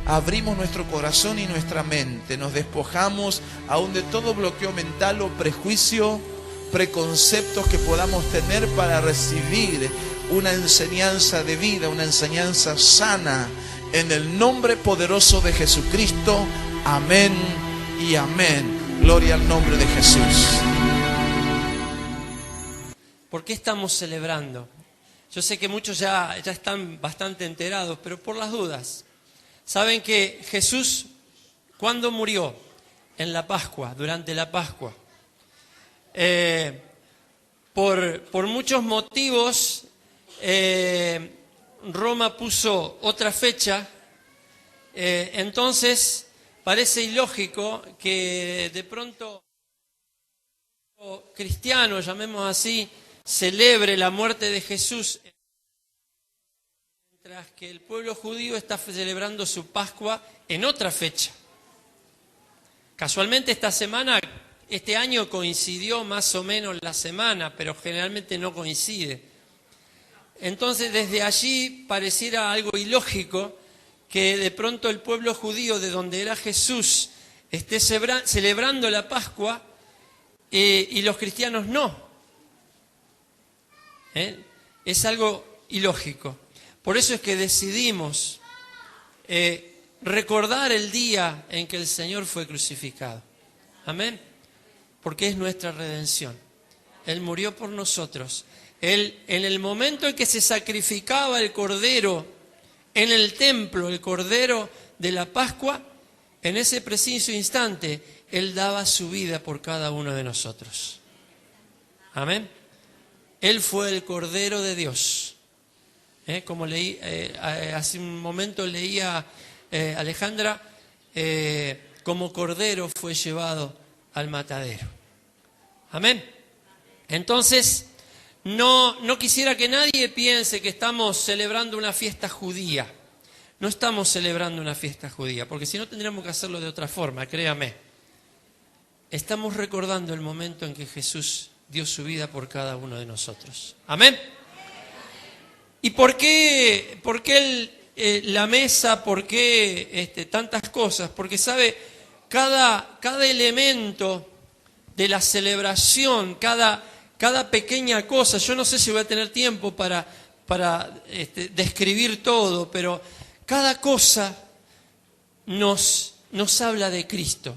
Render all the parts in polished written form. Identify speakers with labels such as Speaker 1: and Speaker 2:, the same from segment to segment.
Speaker 1: abrimos nuestro corazón y nuestra mente, nos despojamos aún de todo bloqueo mental o prejuicio, preconceptos que podamos tener para recibir una enseñanza de vida, una enseñanza sana, en el nombre poderoso de Jesucristo. Amén y amén. Gloria al nombre de Jesús.
Speaker 2: ¿Por qué estamos celebrando? Yo sé que muchos ya están bastante enterados, pero por las dudas. Saben que Jesús, ¿cuándo murió? En la Pascua, durante la Pascua. Por muchos motivos, Roma puso otra fecha, entonces parece ilógico que de pronto cristiano, llamemos así, celebre la muerte de Jesús, mientras que el pueblo judío está celebrando su Pascua en otra fecha. Casualmente este año coincidió más o menos la semana, pero generalmente no coincide. Entonces desde allí pareciera algo ilógico que de pronto el pueblo judío de donde era Jesús esté celebrando la Pascua y los cristianos no. Es algo ilógico. Por eso es que decidimos recordar el día en que el Señor fue crucificado. Amén. Porque es nuestra redención. Él murió por nosotros. Él, en el momento en que se sacrificaba el cordero en el templo, el cordero de la Pascua, en ese preciso instante, Él daba su vida por cada uno de nosotros. Amén. Él fue el Cordero de Dios. Como leí, hace un momento leía Alejandra, como Cordero fue llevado al matadero. Amén. Entonces, no quisiera que nadie piense que estamos celebrando una fiesta judía. No estamos celebrando una fiesta judía, porque si no tendríamos que hacerlo de otra forma, créame. Estamos recordando el momento en que Jesús dio su vida por cada uno de nosotros. Amén. ¿Y por qué la mesa? ¿Por qué tantas cosas? Porque sabe, cada elemento de la celebración, cada pequeña cosa, yo no sé si voy a tener tiempo para describir todo, pero cada cosa nos habla de Cristo.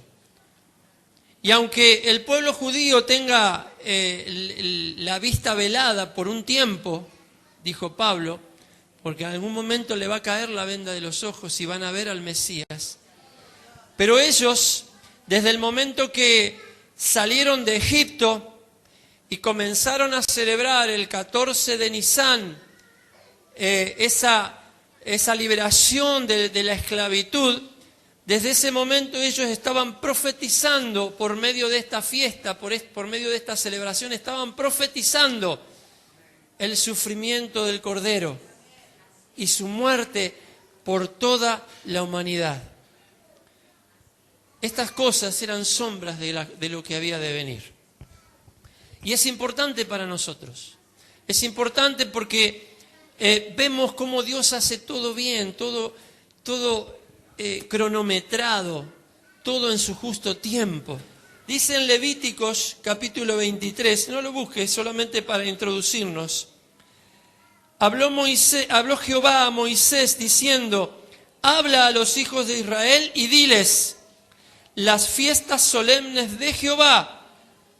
Speaker 2: Y aunque el pueblo judío tenga la vista velada por un tiempo, dijo Pablo, porque en algún momento le va a caer la venda de los ojos y van a ver al Mesías. Pero ellos, desde el momento que salieron de Egipto y comenzaron a celebrar el 14 de Nisán, esa liberación de la esclavitud, desde ese momento ellos estaban profetizando por medio de esta fiesta, por medio de esta celebración, estaban profetizando el sufrimiento del Cordero y su muerte por toda la humanidad. Estas cosas eran sombras de lo que había de venir. Y es importante para nosotros. Es importante porque vemos cómo Dios hace todo bien, todo cronometrado, todo en su justo tiempo. Dice en Levíticos capítulo 23, no lo busques, solamente para introducirnos. Habló Jehová a Moisés diciendo: habla a los hijos de Israel y diles: las fiestas solemnes de Jehová,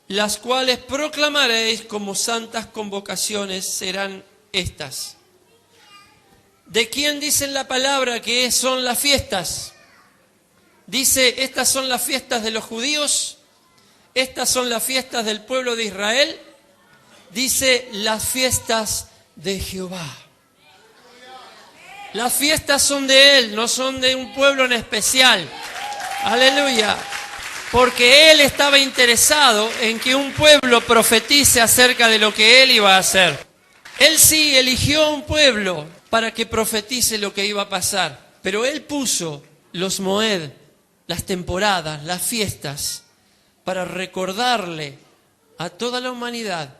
Speaker 2: las cuales proclamaréis como santas convocaciones, serán estas. ¿De quién dicen la palabra que son las fiestas? Dice, estas son las fiestas de los judíos, estas son las fiestas del pueblo de Israel. Dice, las fiestas de Jehová. Las fiestas son de Él, no son de un pueblo en especial. Aleluya. Porque Él estaba interesado en que un pueblo profetice acerca de lo que Él iba a hacer. Él sí eligió un pueblo para que profetice lo que iba a pasar. Pero Él puso los moed, las temporadas, las fiestas, para recordarle a toda la humanidad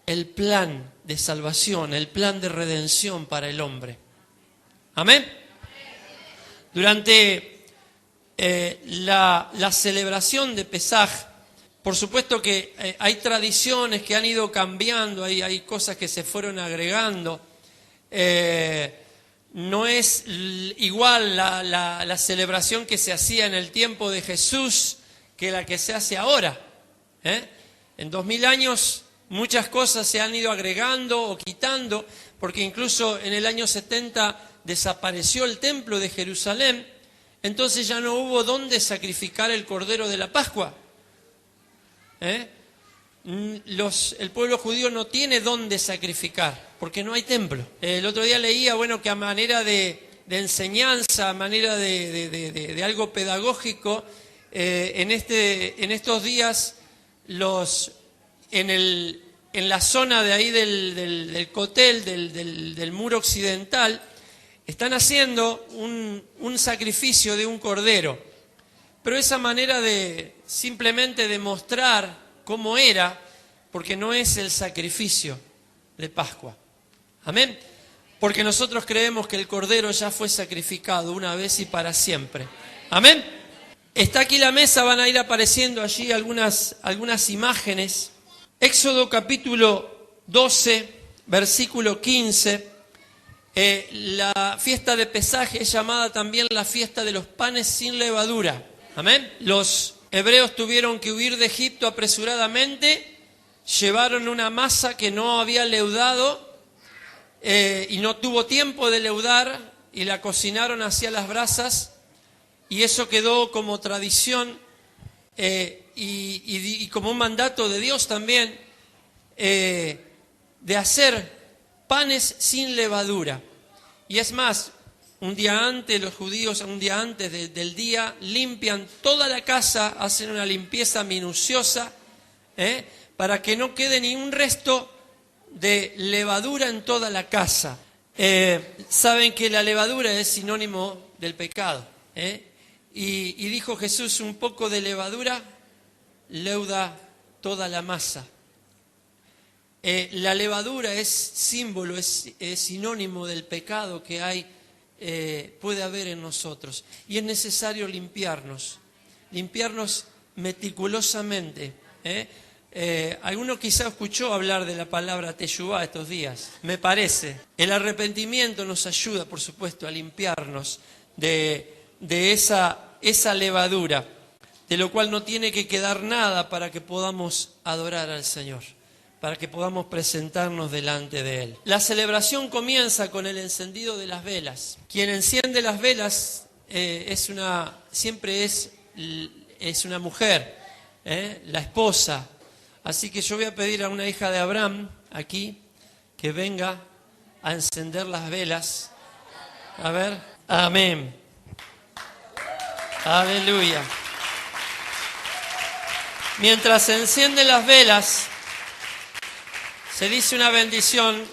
Speaker 2: el plan de salvación, el plan de redención para el hombre. Amén. Durante la celebración de Pesaj, por supuesto que hay tradiciones que han ido cambiando, hay cosas que se fueron agregando. No es igual la celebración que se hacía en el tiempo de Jesús que la que se hace ahora. En 2000 años muchas cosas se han ido agregando o quitando, porque incluso en el año 70 desapareció el templo de Jerusalén, entonces ya no hubo dónde sacrificar el cordero de la Pascua. El pueblo judío no tiene dónde sacrificar, porque no hay templo. El otro día leía, que a manera de enseñanza, a manera de algo pedagógico, en estos días, en la zona de ahí del Kotel, del muro occidental, están haciendo un sacrificio de un cordero. Pero esa manera de simplemente demostrar cómo era, porque no es el sacrificio de Pascua. Amén. Porque nosotros creemos que el cordero ya fue sacrificado una vez y para siempre. Amén. Está aquí la mesa, van a ir apareciendo allí algunas imágenes. Éxodo capítulo 12, versículo 15. La fiesta de Pesaj es llamada también la fiesta de los panes sin levadura. Amén. Los hebreos tuvieron que huir de Egipto apresuradamente, llevaron una masa que no había leudado y no tuvo tiempo de leudar y la cocinaron hacia las brasas, y eso quedó como tradición y como un mandato de Dios también de hacer panes sin levadura. Y es más, un día antes, los judíos, un día antes del día, limpian toda la casa, hacen una limpieza minuciosa, para que no quede ni un resto de levadura en toda la casa. Saben que la levadura es sinónimo del pecado. Y dijo Jesús, un poco de levadura leuda toda la masa. La levadura es símbolo, es sinónimo del pecado que hay. Puede haber en nosotros, y es necesario limpiarnos meticulosamente. Alguno quizá escuchó hablar de la palabra teshuvá estos días, me parece. El arrepentimiento nos ayuda, por supuesto, a limpiarnos de esa levadura, de lo cual no tiene que quedar nada para que podamos adorar al Señor, para que podamos presentarnos delante de Él. La celebración comienza con el encendido de las velas. Quien enciende las velas siempre es una mujer, la esposa. Así que yo voy a pedir a una hija de Abraham aquí que venga a encender las velas. A ver, amén. Aleluya. Mientras se encienden las velas, se dice una bendición,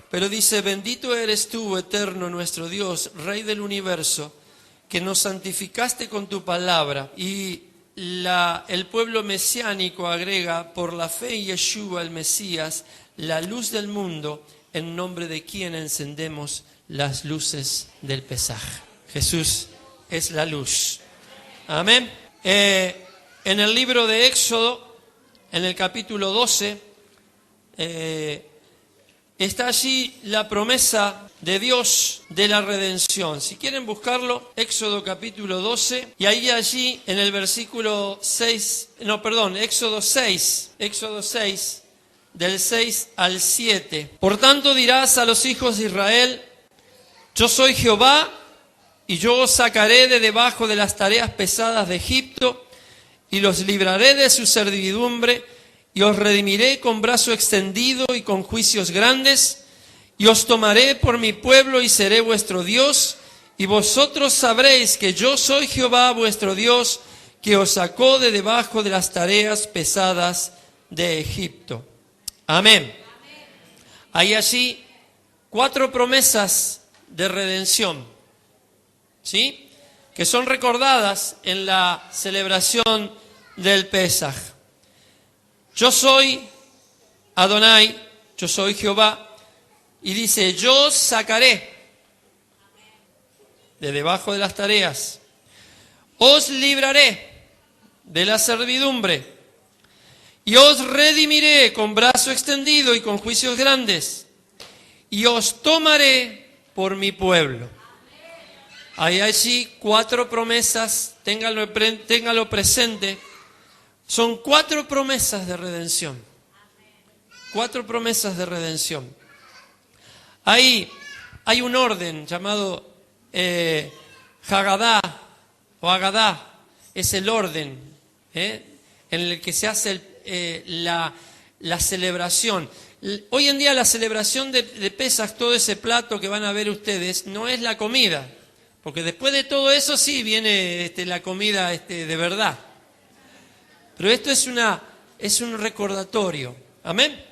Speaker 2: pero dice: bendito eres tú, eterno nuestro Dios, Rey del universo, que nos santificaste con tu palabra. Y el pueblo mesiánico agrega: por la fe en Yeshua, el Mesías, la luz del mundo, en nombre de quien encendemos las luces del Pesaj. Jesús es la luz. Amén. En el libro de Éxodo, en el capítulo 12, está allí la promesa de Dios de la redención. Si quieren buscarlo, Éxodo capítulo 12, y allí en el versículo 6, Éxodo 6, del 6 al 7. Por tanto dirás a los hijos de Israel: yo soy Jehová, y yo os sacaré de debajo de las tareas pesadas de Egipto, y los libraré de su servidumbre, y os redimiré con brazo extendido y con juicios grandes, y os tomaré por mi pueblo y seré vuestro Dios, y vosotros sabréis que yo soy Jehová vuestro Dios, que os sacó de debajo de las tareas pesadas de Egipto. Amén. Hay allí 4 promesas de redención, ¿sí?, que son recordadas en la celebración del Pesaj. Yo soy Adonai, yo soy Jehová, y dice: yo os sacaré. de debajo de las tareas. Os libraré de la servidumbre y os redimiré con brazo extendido y con juicios grandes y os tomaré por mi pueblo. Hay allí 4 promesas, téngalo presente. Son 4 promesas de redención. 4 promesas de redención. Ahí hay un orden llamado Haggadah o Agadá. Es el orden en el que se hace la celebración. Hoy en día la celebración de Pesaj, todo ese plato que van a ver ustedes, no es la comida. Porque después de todo eso sí viene la comida de verdad. Pero esto es un recordatorio. Amén.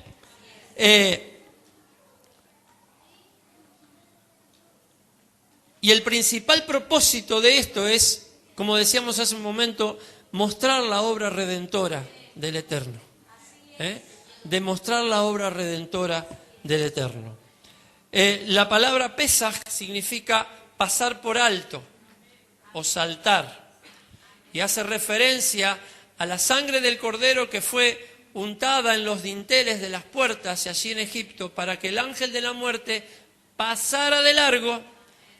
Speaker 2: Y el principal propósito de esto es, como decíamos hace un momento, mostrar la obra redentora del Eterno. Demostrar la obra redentora del Eterno. La palabra Pesaj significa pasar por alto o saltar. Y hace referencia a la sangre del cordero que fue untada en los dinteles de las puertas y allí en Egipto para que el ángel de la muerte pasara de largo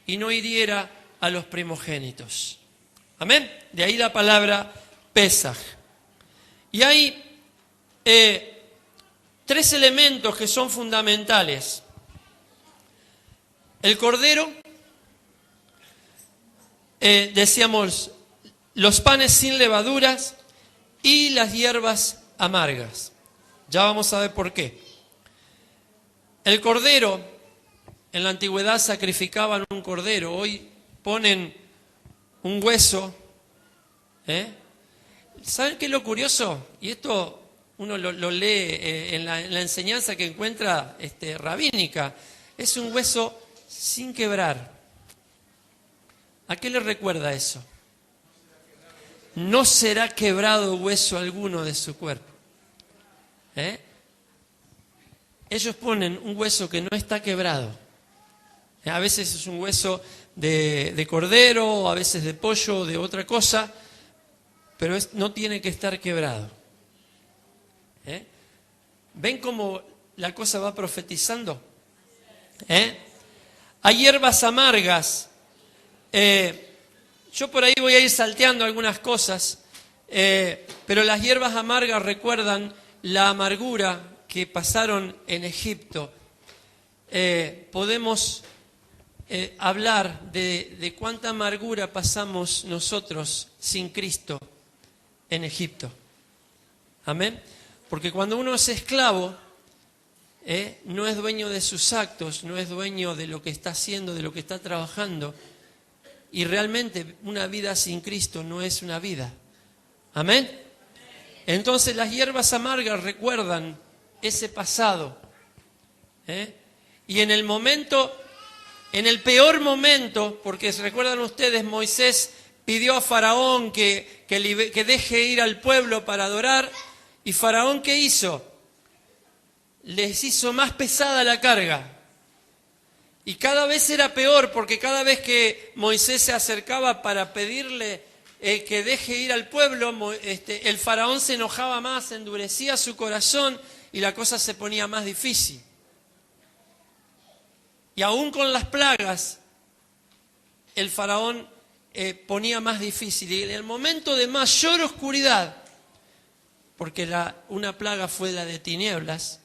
Speaker 2: y no hiriera a los primogénitos. Amén. De ahí la palabra Pesaj. Y hay 3 elementos que son fundamentales. El cordero, decíamos, los panes sin levaduras y las hierbas amargas. Ya vamos a ver por qué. El cordero, en la antigüedad sacrificaban un cordero, hoy ponen un hueso. ¿Saben qué es lo curioso? Y esto uno lo lee en la enseñanza que encuentra rabínica. Es un hueso sin quebrar. ¿A qué le recuerda eso? No será quebrado hueso alguno de su cuerpo. Ellos ponen un hueso que no está quebrado. A veces es un hueso de cordero, a veces de pollo, de otra cosa, pero no tiene que estar quebrado. ¿Ven cómo la cosa va profetizando? Hay hierbas amargas. Yo por ahí voy a ir salteando algunas cosas, pero las hierbas amargas recuerdan la amargura que pasaron en Egipto. Podemos hablar de cuánta amargura pasamos nosotros sin Cristo en Egipto. Amén. Porque cuando uno es esclavo, no es dueño de sus actos, no es dueño de lo que está haciendo, de lo que está trabajando. Y realmente una vida sin Cristo no es una vida. Amén. Entonces las hierbas amargas recuerdan ese pasado. Y en el peor momento, porque recuerdan ustedes, Moisés pidió a Faraón que deje ir al pueblo para adorar. ¿Y Faraón qué hizo? Les hizo más pesada la carga. Y cada vez era peor, porque cada vez que Moisés se acercaba para pedirle que deje ir al pueblo, el faraón se enojaba más, endurecía su corazón y la cosa se ponía más difícil. Y aún con las plagas, el faraón ponía más difícil. Y en el momento de mayor oscuridad, porque una plaga fue la de tinieblas,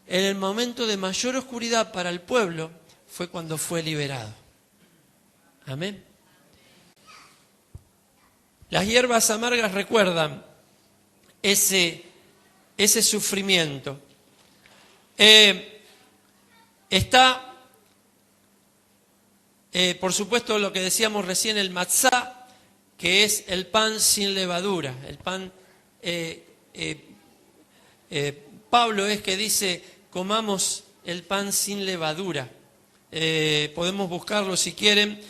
Speaker 2: en el momento de mayor oscuridad para el pueblo fue cuando fue liberado. Amén. Las hierbas amargas recuerdan ese sufrimiento. Está, por supuesto, lo que decíamos recién, el matzá, que es el pan sin levadura. El pan, Pablo es que dice, comamos el pan sin levadura. Podemos buscarlo si quieren.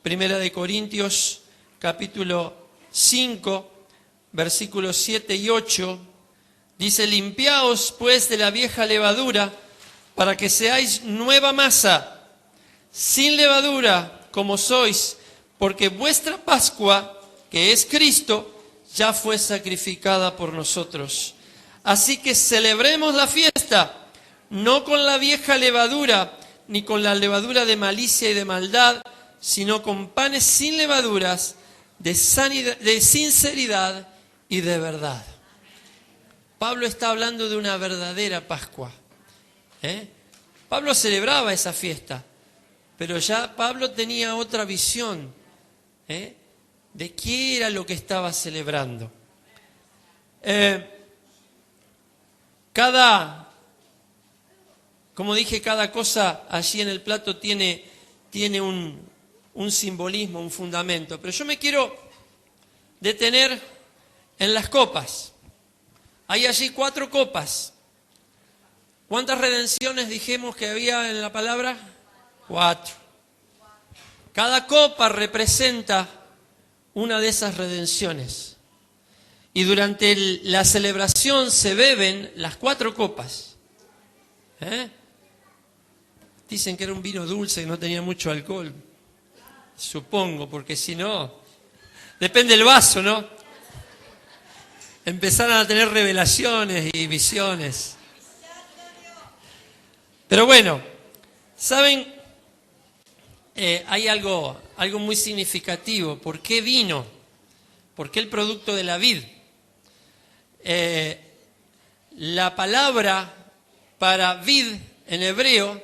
Speaker 2: Primera de Corintios, capítulo 5, versículos 7 y 8. Dice, limpiaos pues de la vieja levadura, para que seáis nueva masa, sin levadura como sois, porque vuestra Pascua, que es Cristo, ya fue sacrificada por nosotros. Así que celebremos la fiesta, no con la vieja levadura, ni con la levadura de malicia y de maldad, sino con panes sin levaduras, de sinceridad y de verdad. Pablo está hablando de una verdadera Pascua. Pablo celebraba esa fiesta, pero ya Pablo tenía otra visión de qué era lo que estaba celebrando. Como dije, cada cosa allí en el plato tiene un simbolismo, un fundamento. Pero yo me quiero detener en las copas. Hay allí 4 copas. ¿Cuántas redenciones dijimos que había en la palabra? 4. Cada copa representa una de esas redenciones. Y durante la celebración se beben las 4 copas. Dicen que era un vino dulce, que no tenía mucho alcohol. Supongo, porque si no, depende del vaso, ¿no? Empezaron a tener revelaciones y visiones. Pero bueno, ¿saben? Hay algo muy significativo. ¿Por qué vino? ¿Por qué el producto de la vid? La palabra para vid en hebreo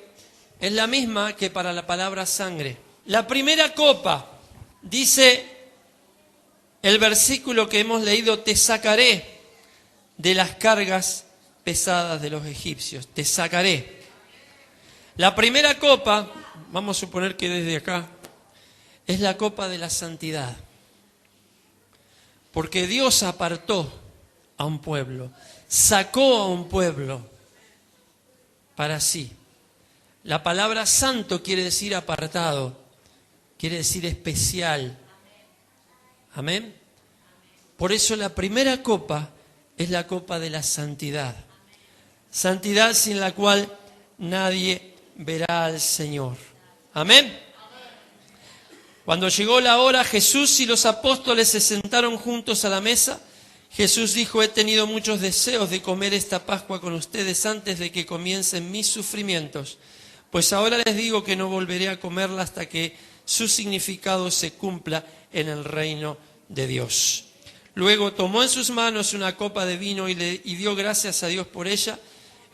Speaker 2: es la misma que para la palabra sangre. La primera copa, dice el versículo que hemos leído, te sacaré de las cargas pesadas de los egipcios, te sacaré. La primera copa, vamos a suponer que desde acá, es la copa de la santidad. Porque Dios apartó a un pueblo, sacó a un pueblo para sí. La palabra santo quiere decir apartado, quiere decir especial. Amén. Por eso la primera copa es la copa de la santidad. Santidad sin la cual nadie verá al Señor. Amén. Cuando llegó la hora, Jesús y los apóstoles se sentaron juntos a la mesa. Jesús dijo: he tenido muchos deseos de comer esta Pascua con ustedes antes de que comiencen mis sufrimientos. Pues ahora les digo que no volveré a comerla hasta que su significado se cumpla en el reino de Dios. Luego tomó en sus manos una copa de vino y dio gracias a Dios por ella.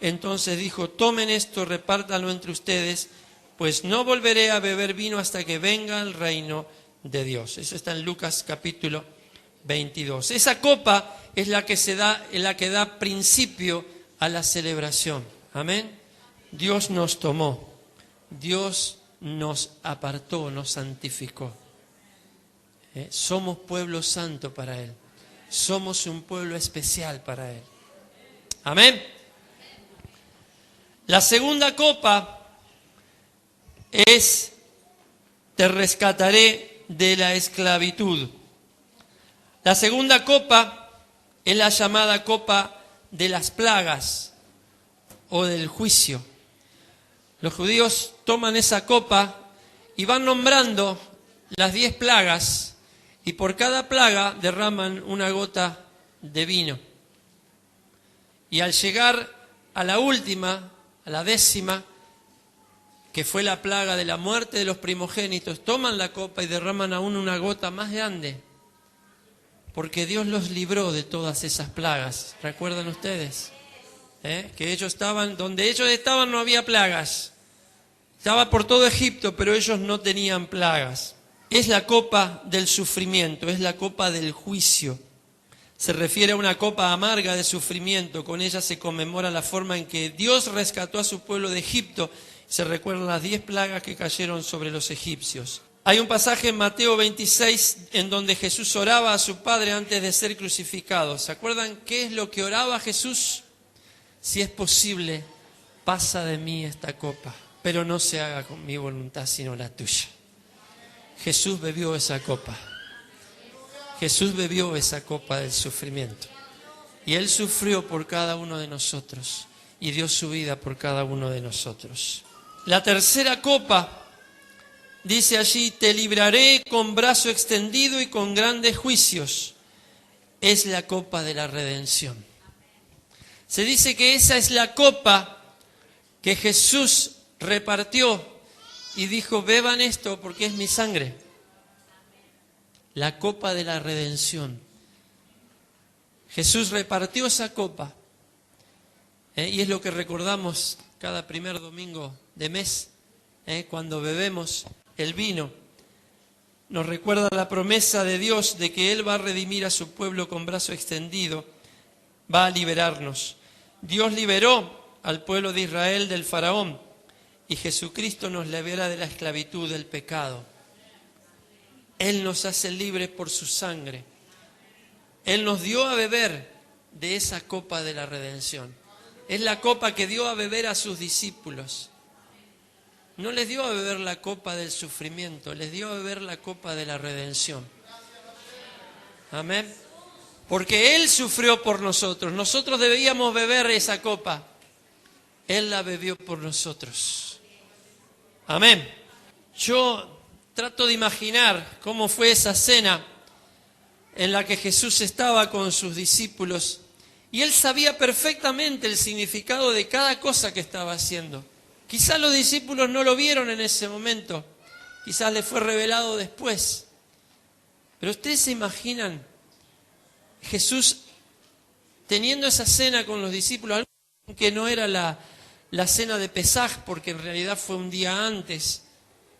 Speaker 2: Entonces dijo: tomen esto, repártanlo entre ustedes, pues no volveré a beber vino hasta que venga el reino de Dios. Eso está en Lucas capítulo 22. Esa copa es la que da principio a la celebración. Amén. Dios nos tomó, Dios nos apartó, nos santificó. Somos pueblo santo para Él. Somos un pueblo especial para Él. Amén. La segunda copa es: te rescataré de la esclavitud. La segunda copa es la llamada copa de las plagas o del juicio. Los judíos toman esa copa y van nombrando las 10 plagas, y por cada plaga derraman una gota de vino. Y al llegar a la última, a la 10ª, que fue la plaga de la muerte de los primogénitos, toman la copa y derraman aún una gota más grande, porque Dios los libró de todas esas plagas. ¿Recuerdan ustedes? Que ellos estaban, donde ellos estaban no había plagas. Estaba por todo Egipto, pero ellos no tenían plagas. Es la copa del sufrimiento, es la copa del juicio. Se refiere a una copa amarga de sufrimiento. Con ella se conmemora la forma en que Dios rescató a su pueblo de Egipto. Se recuerdan las 10 plagas que cayeron sobre los egipcios. Hay un pasaje en Mateo 26 en donde Jesús oraba a su Padre antes de ser crucificado. ¿Se acuerdan qué es lo que oraba Jesús? Si es posible, pasa de mí esta copa, pero no se haga con mi voluntad sino la tuya. Jesús bebió esa copa. Jesús bebió esa copa del sufrimiento. Y Él sufrió por cada uno de nosotros y dio su vida por cada uno de nosotros. La tercera copa dice allí, te libraré con brazo extendido y con grandes juicios. Es la copa de la redención. Se dice que esa es la copa que Jesús repartió y dijo, beban esto porque es mi sangre. La copa de la redención. Jesús repartió esa copa. Y es lo que recordamos cada primer domingo de mes, cuando bebemos el vino. Nos recuerda la promesa de Dios de que Él va a redimir a su pueblo con brazo extendido, va a liberarnos. Dios liberó al pueblo de Israel del faraón y Jesucristo nos libera de la esclavitud del pecado. Él nos hace libres por su sangre. Él nos dio a beber de esa copa de la redención. Es la copa que dio a beber a sus discípulos. No les dio a beber la copa del sufrimiento, les dio a beber la copa de la redención. Amén. Porque Él sufrió por nosotros. Nosotros debíamos beber esa copa. Él la bebió por nosotros. Amén. Yo trato de imaginar cómo fue esa cena en la que Jesús estaba con sus discípulos y Él sabía perfectamente el significado de cada cosa que estaba haciendo. Quizás los discípulos no lo vieron en ese momento, quizás les fue revelado después. Pero ustedes se imaginan Jesús teniendo esa cena con los discípulos, algo que no era la cena de Pesaj, porque en realidad fue un día antes,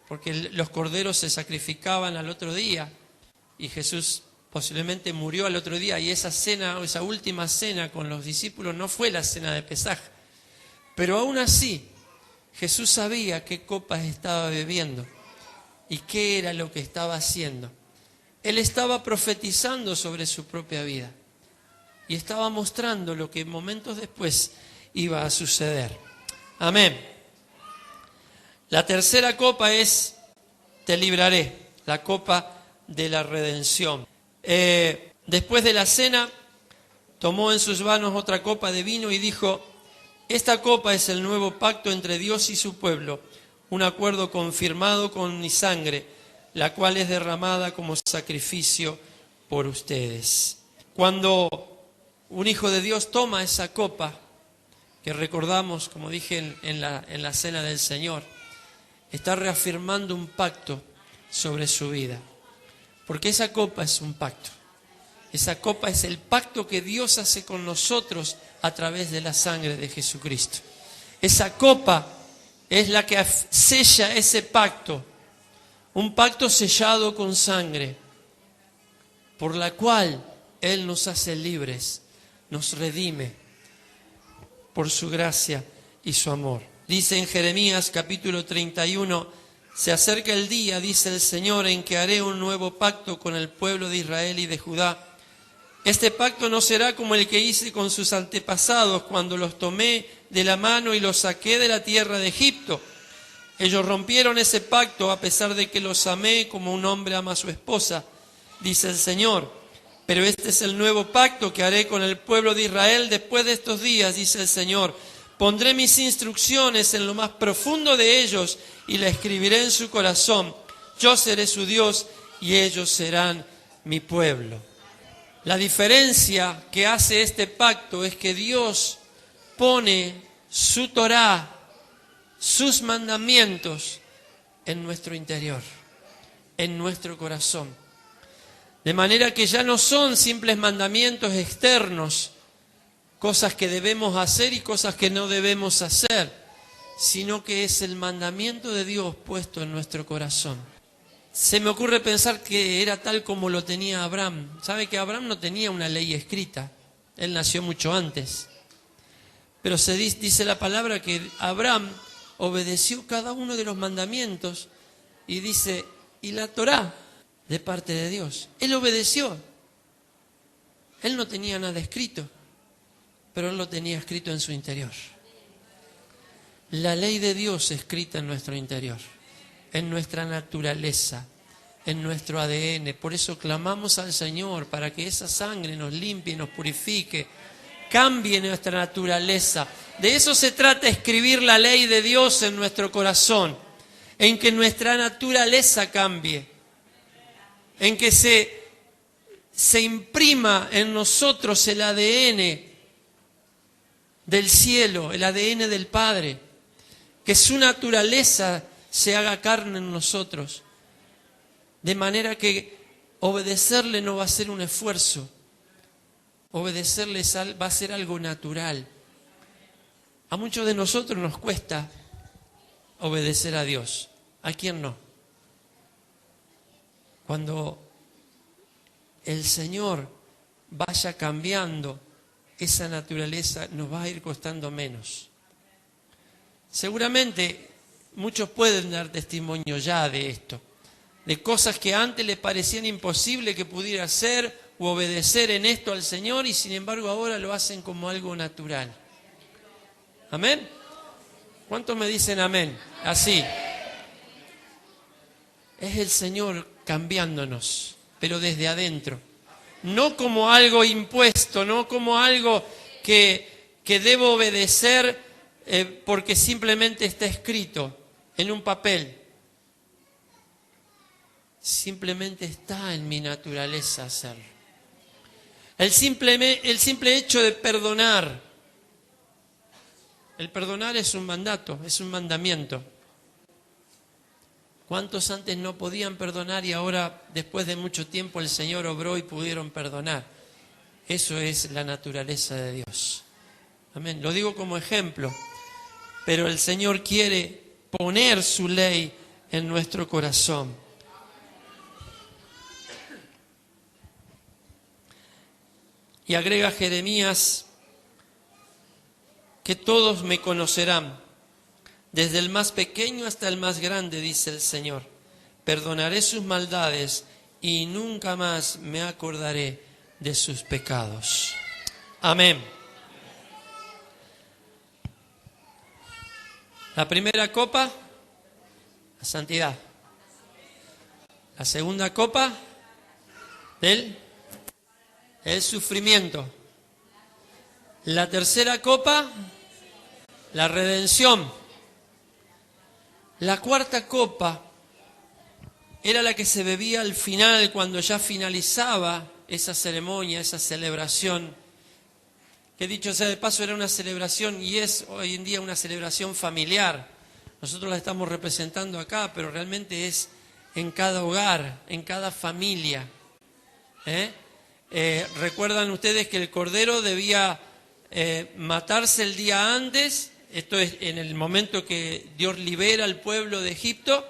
Speaker 2: porque los corderos se sacrificaban al otro día y Jesús posiblemente murió al otro día, y esa cena, o esa última cena con los discípulos no fue la cena de Pesaj. Pero aún así, Jesús sabía qué copas estaba bebiendo y qué era lo que estaba haciendo. Él estaba profetizando sobre su propia vida y estaba mostrando lo que momentos después iba a suceder. Amén. La tercera copa es, te libraré, la copa de la redención. Después de la cena, tomó en sus manos otra copa de vino y dijo, esta copa es el nuevo pacto entre Dios y su pueblo, un acuerdo confirmado con mi sangre, la cual es derramada como sacrificio por ustedes. Cuando un hijo de Dios toma esa copa, que recordamos, como dije en la cena del Señor, está reafirmando un pacto sobre su vida. Porque esa copa es un pacto. Esa copa es el pacto que Dios hace con nosotros a través de la sangre de Jesucristo. Esa copa es la que sella ese pacto. Un pacto sellado con sangre, por la cual Él nos hace libres, nos redime por su gracia y su amor. Dice en Jeremías capítulo 31, se acerca el día, dice el Señor, en que haré un nuevo pacto con el pueblo de Israel y de Judá. Este pacto no será como el que hice con sus antepasados cuando los tomé de la mano y los saqué de la tierra de Egipto. Ellos rompieron ese pacto a pesar de que los amé como un hombre ama a su esposa, dice el Señor. Pero este es el nuevo pacto que haré con el pueblo de Israel después de estos días, dice el Señor. Pondré mis instrucciones en lo más profundo de ellos y la escribiré en su corazón. Yo seré su Dios y ellos serán mi pueblo. La diferencia que hace este pacto es que Dios pone su Torá, sus mandamientos en nuestro interior, en nuestro corazón. De manera que ya no son simples mandamientos externos, cosas que debemos hacer y cosas que no debemos hacer, sino que es el mandamiento de Dios puesto en nuestro corazón. Se me ocurre pensar que era tal como lo tenía Abraham. ¿Sabe que Abraham no tenía una ley escrita? Él nació mucho antes. Pero se dice la palabra que Abraham obedeció cada uno de los mandamientos y dice, y la Torá de parte de Dios. Él obedeció. Él no tenía nada escrito, pero Él lo tenía escrito en su interior. La ley de Dios escrita en nuestro interior, en nuestra naturaleza, en nuestro ADN. Por eso clamamos al Señor para que esa sangre nos limpie, nos purifique, cambie nuestra naturaleza. De eso se trata, escribir la ley de Dios en nuestro corazón. en que nuestra naturaleza cambie, en que se imprima en nosotros el ADN del cielo, el ADN del Padre, que su naturaleza se haga carne en nosotros, de manera que obedecerle no va a ser un esfuerzo, obedecerle va a ser algo natural. A muchos de nosotros nos cuesta obedecer a Dios. ¿A quién no? Cuando el Señor vaya cambiando esa naturaleza, nos va a ir costando menos. Seguramente muchos pueden dar testimonio ya de esto, de cosas que antes les parecían imposible que pudiera hacer u obedecer en esto al Señor, y sin embargo ahora lo hacen como algo natural. ¿Amén? ¿Cuántos me dicen amén? Así. Es el Señor cambiándonos, pero desde adentro. No como algo impuesto, no como algo que debo obedecer porque simplemente está escrito en un papel. Simplemente está en mi naturaleza hacerlo. El simple hecho de perdonar. El perdonar es un mandato, es un mandamiento. ¿Cuántos antes no podían perdonar y ahora, después de mucho tiempo, el Señor obró y pudieron perdonar? Eso es la naturaleza de Dios. Amén. Lo digo como ejemplo, pero el Señor quiere poner su ley en nuestro corazón. Y agrega Jeremías que todos me conocerán, desde el más pequeño hasta el más grande, dice el Señor. Perdonaré sus maldades y nunca más me acordaré de sus pecados. Amén. La primera copa, la santidad. La segunda copa, el sufrimiento. La tercera copa, la redención. La cuarta copa era la que se bebía al final, cuando ya finalizaba esa ceremonia, esa celebración, que dicho sea de paso era una celebración y es hoy en día una celebración familiar. Nosotros la estamos representando acá, pero realmente es en cada hogar, en cada familia. Recuerdan ustedes que el cordero debía matarse el día antes. Esto es en el momento que Dios libera al pueblo de Egipto,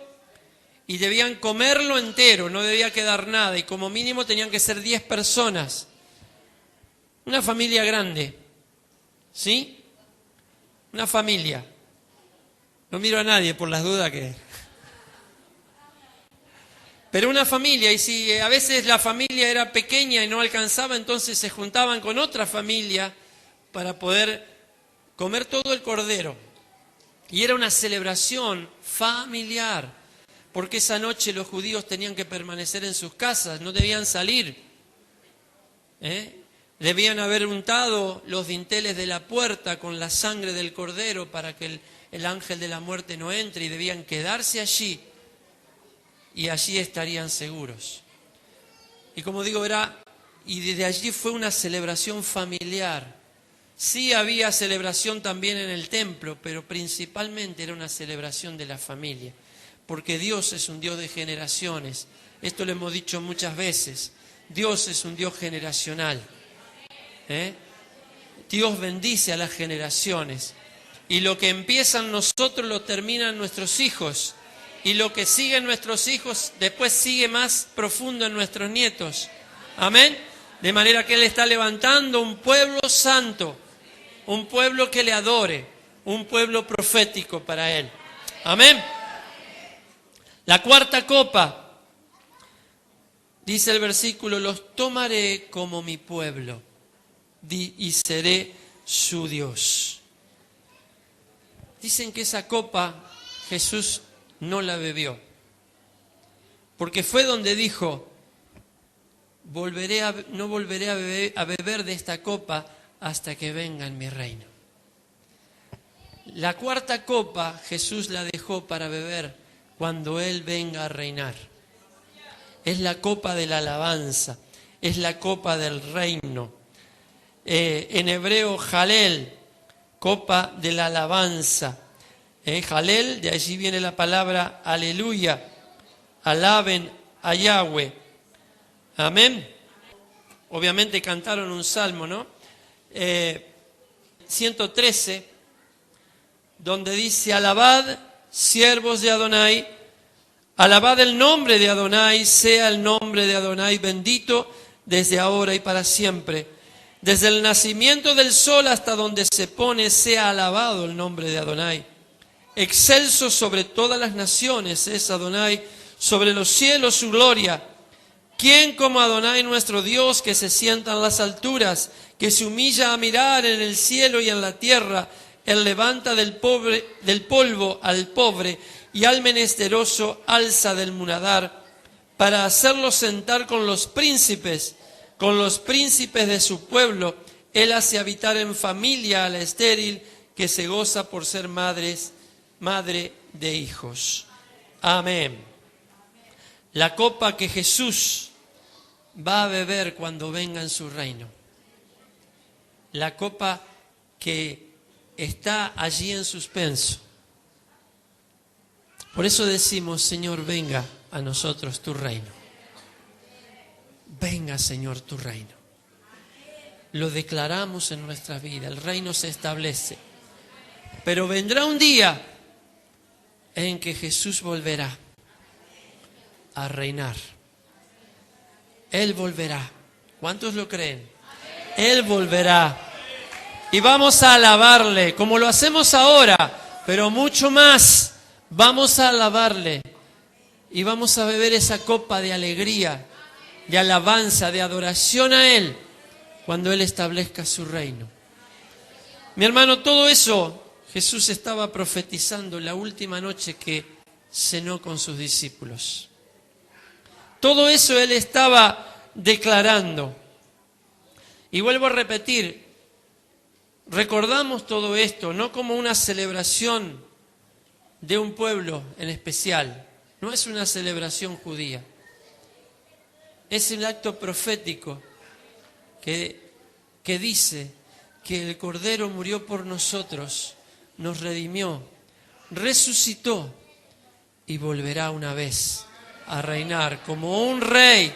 Speaker 2: y debían comerlo entero, no debía quedar nada, y como mínimo tenían que ser 10 personas. Una familia grande, ¿sí? Una familia. No miro a nadie por las dudas que... Pero una familia, y si a veces la familia era pequeña y no alcanzaba, entonces se juntaban con otra familia para poder comer todo el cordero. Y era una celebración familiar, porque esa noche los judíos tenían que permanecer en sus casas, no debían salir. Debían haber untado los dinteles de la puerta con la sangre del cordero para que el ángel de la muerte no entre, y debían quedarse allí, y allí estarían seguros. Y como digo, y desde allí fue una celebración familiar. Sí había celebración también en el templo, pero principalmente era una celebración de la familia, porque Dios es un Dios de generaciones. Esto lo hemos dicho muchas veces. Dios es un Dios generacional. Dios bendice a las generaciones, y lo que empiezan nosotros lo terminan nuestros hijos, y lo que siguen nuestros hijos después sigue más profundo en nuestros nietos. Amén. De manera que Él está levantando un pueblo santo, un pueblo que le adore, un pueblo profético para Él. Amén. La cuarta copa, dice el versículo: los tomaré como mi pueblo y seré su Dios. Dicen que esa copa Jesús no la bebió, porque fue donde dijo: no volveré a beber de esta copa hasta que venga en mi reino. La cuarta copa Jesús la dejó para beber cuando Él venga a reinar. Es la copa de la alabanza, es la copa del reino. En hebreo, Jalel, copa de la alabanza. Jalel, de allí viene la palabra aleluya, alaben a Yahweh. Amén. Obviamente cantaron un salmo, ¿no? 113, donde dice: alabad, siervos de Adonai, alabad el nombre de Adonai, sea el nombre de Adonai bendito desde ahora y para siempre. Desde el nacimiento del sol hasta donde se pone, sea alabado el nombre de Adonai. Excelso sobre todas las naciones es Adonai, sobre los cielos su gloria. ¿Quién como Adonai nuestro Dios, que se sienta en las alturas, que se humilla a mirar en el cielo y en la tierra? Él levanta del polvo al pobre y al menesteroso alza del munadar, para hacerlo sentar con los príncipes de su pueblo. Él hace habitar en familia a la estéril, que se goza por ser madre de hijos. Amén. La copa que Jesús va a beber cuando venga en su reino. La copa que está allí en suspenso. Por eso decimos: Señor, venga a nosotros tu reino. Venga, Señor, tu reino. Lo declaramos en nuestra vida. El reino se establece. Pero vendrá un día en que Jesús volverá a reinar. Él volverá. ¿Cuántos lo creen? Él volverá. Y vamos a alabarle, como lo hacemos ahora, pero mucho más. Vamos a alabarle. Y vamos a beber esa copa de alegría, de alabanza, de adoración a Él, cuando Él establezca su reino. Mi hermano, todo eso Jesús estaba profetizando la última noche que cenó con sus discípulos. Todo eso Él estaba declarando. Y vuelvo a repetir, recordamos todo esto no como una celebración de un pueblo en especial. No es una celebración judía. Es el acto profético que dice que el Cordero murió por nosotros, nos redimió, resucitó y volverá una vez a reinar como un rey.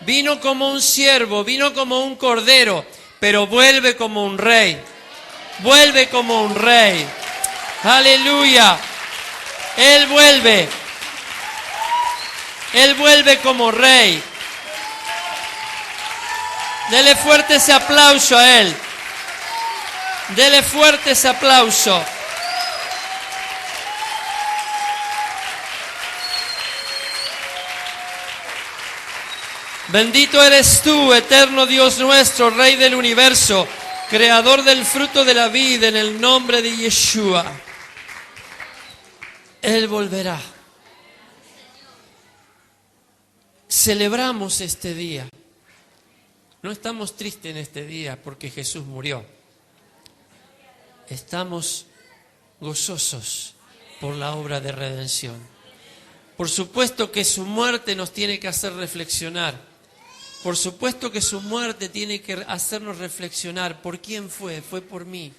Speaker 2: Vino como un siervo, vino como un cordero, pero vuelve como un rey. Vuelve como un rey. Aleluya. Él vuelve. Él vuelve como rey. Dele fuerte ese aplauso a Él. Dele fuerte ese aplauso. Bendito eres tú, eterno Dios nuestro, Rey del universo, Creador del fruto de la vida, en el nombre de Yeshua. Él volverá. Celebramos este día. No estamos tristes en este día porque Jesús murió. Estamos gozosos por la obra de redención. Por supuesto que su muerte nos tiene que hacer reflexionar. Por supuesto que su muerte tiene que hacernos reflexionar. ¿Por quién fue? Fue por mí.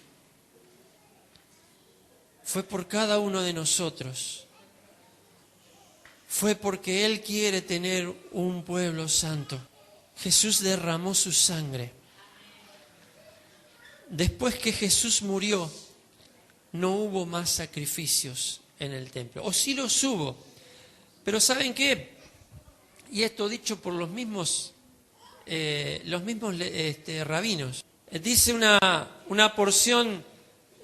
Speaker 2: Fue por cada uno de nosotros. Fue porque Él quiere tener un pueblo santo. Jesús derramó su sangre. Después que Jesús murió, no hubo más sacrificios en el templo. O sí los hubo. Pero ¿saben qué? Y esto dicho por los mismos rabinos. Dice una porción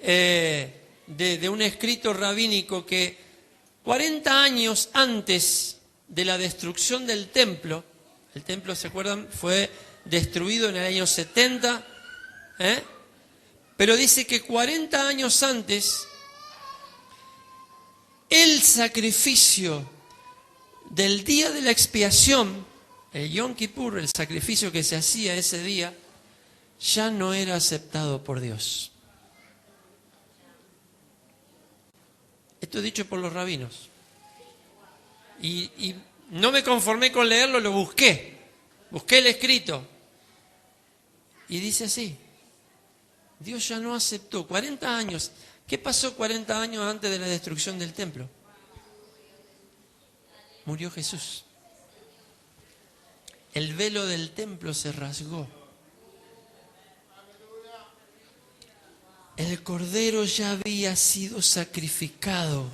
Speaker 2: de un escrito rabínico que 40 años antes de la destrucción del templo, el templo, ¿se acuerdan? Fue destruido en el año 70, pero dice que 40 años antes, el sacrificio del día de la expiación, el Yom Kippur, el sacrificio que se hacía ese día, ya no era aceptado por Dios. Esto es dicho por los rabinos. Y no me conformé con leerlo, lo busqué. Busqué el escrito. Y dice así: Dios ya no aceptó 40 años. ¿Qué pasó 40 años antes de la destrucción del templo? Murió Jesús. El velo del templo se rasgó. El cordero ya había sido sacrificado.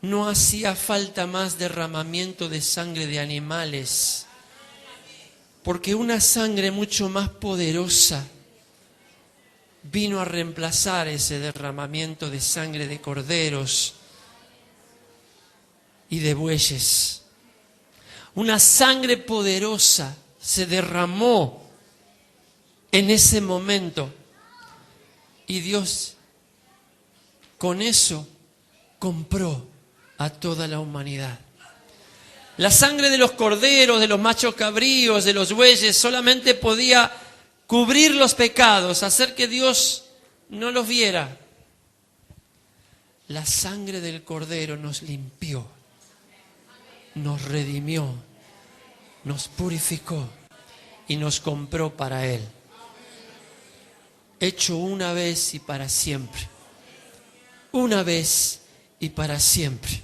Speaker 2: No hacía falta más derramamiento de sangre de animales, porque una sangre mucho más poderosa vino a reemplazar ese derramamiento de sangre de corderos y de bueyes. Una sangre poderosa se derramó en ese momento y Dios con eso compró a toda la humanidad. La sangre de los corderos, de los machos cabríos, de los bueyes solamente podía cubrir los pecados, hacer que Dios no los viera. La sangre del cordero nos limpió, nos redimió, nos purificó y nos compró para Él. Hecho una vez y para siempre. Una vez y para siempre.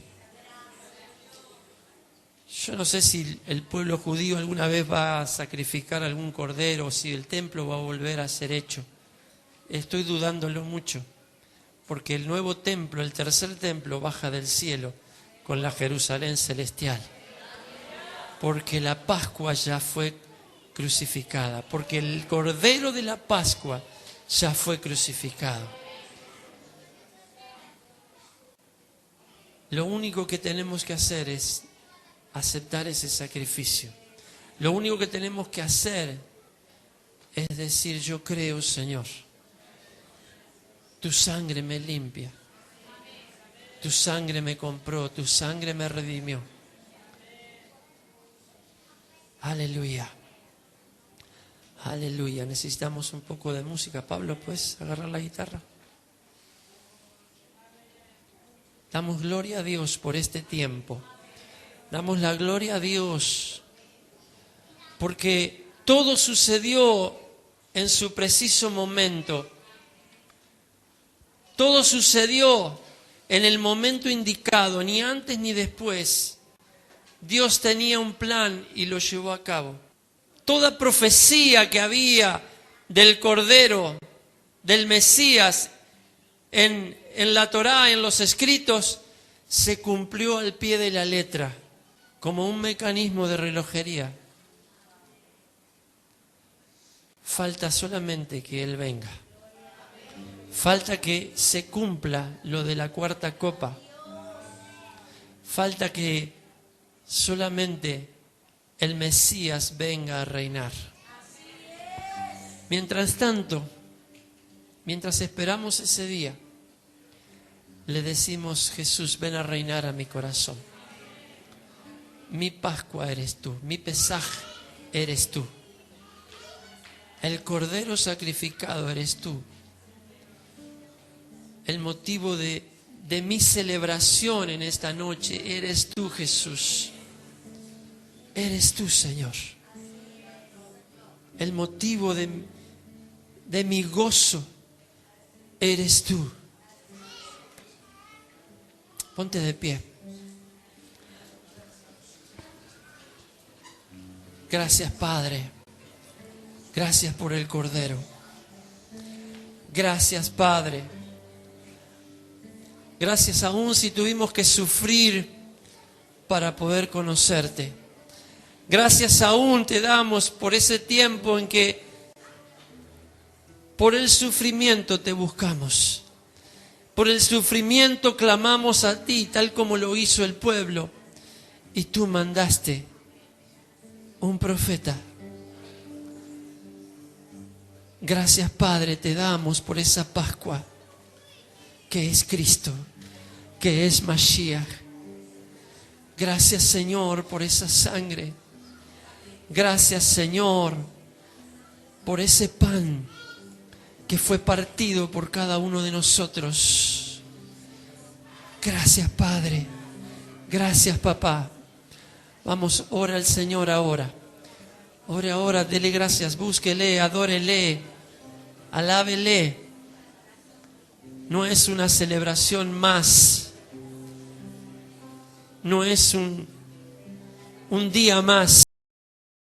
Speaker 2: Yo no sé si el pueblo judío alguna vez va a sacrificar algún cordero o si el templo va a volver a ser hecho. Estoy dudándolo mucho, porque el nuevo templo, el tercer templo, baja del cielo con la Jerusalén celestial. Porque la Pascua ya fue crucificada, porque el cordero de la Pascua ya fue crucificado. Lo único que tenemos que hacer es aceptar ese sacrificio. Lo único que tenemos que hacer es decir: yo creo, Señor, tu sangre me limpia, tu sangre me compró, tu sangre me redimió. Aleluya. Aleluya. Necesitamos un poco de música. Pablo, ¿puedes agarrar la guitarra? Damos gloria a Dios por este tiempo. Damos la gloria a Dios porque todo sucedió en su preciso momento. Todo sucedió en el momento indicado, ni antes ni después. Dios tenía un plan y lo llevó a cabo. Toda profecía que había del Cordero, del Mesías, en la Torá, en los escritos, se cumplió al pie de la letra, como un mecanismo de relojería. Falta solamente que Él venga. Falta que se cumpla lo de la cuarta copa. Falta que solamente el Mesías venga a reinar. Mientras tanto, mientras esperamos ese día, le decimos: Jesús, ven a reinar a mi corazón. Mi Pascua eres tú, mi Pesaj eres tú. El Cordero sacrificado eres tú. El motivo de mi celebración en esta noche eres tú, Jesús. Eres tú, Señor. El motivo de mi gozo eres tú. Ponte de pie. Gracias, Padre. Gracias por el Cordero. Gracias, Padre. Gracias aún si tuvimos que sufrir para poder conocerte. Gracias aún te damos por ese tiempo en que por el sufrimiento te buscamos. Por el sufrimiento clamamos a ti, tal como lo hizo el pueblo. Y tú mandaste un profeta. Gracias, Padre, te damos por esa Pascua que es Cristo, que es Mashiach. Gracias, Señor, por esa sangre. Gracias, Señor, por ese pan que fue partido por cada uno de nosotros. Gracias, Padre. Gracias, papá. Vamos, ora al Señor ahora. Ore ahora, dele gracias, búsquele, adórele, alábele. No es una celebración más. No es un día más.